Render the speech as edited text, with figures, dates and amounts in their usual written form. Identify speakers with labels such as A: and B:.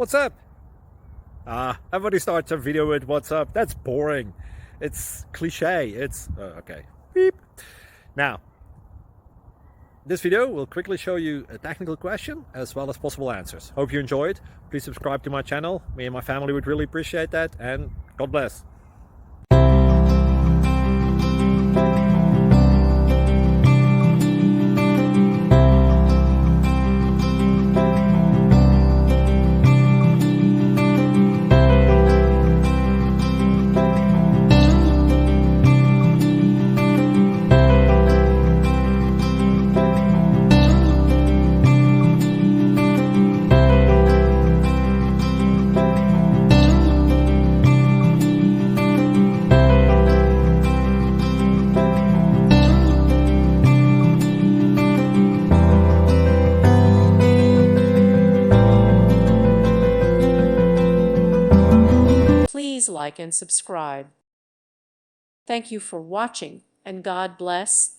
A: What's up? Everybody starts a video with what's up. That's boring. It's cliche. It's okay. Beep. Now, this video will quickly show you a technical question as well as possible answers. Hope you enjoyed. Please subscribe to my channel. Me and my family would really appreciate that, and God bless.
B: Please like and subscribe. Thank you for watching, and God bless.